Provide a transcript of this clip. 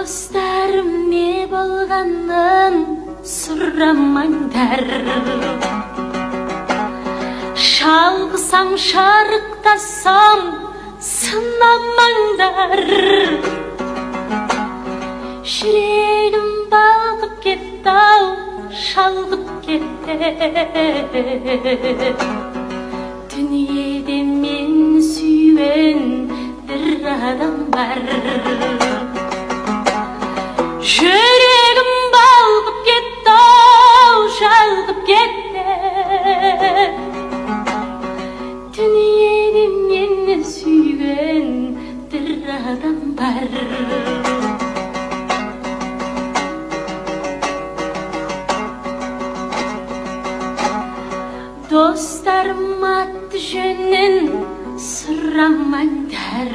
Dostlarım ne bolganын сұрамаңдар. Шалғысам, шарықтасам, сынамаңдар. Жүрегім балқып кетті-ау, шалғып кетті. Дүниеде мен сүйген бір адам бар. Жүрегім балқып кетті-ау, шалғып кетті. Дүниеде мені сүйген бір адам бар. Dostlarım аты жөнін сұрамаңдар.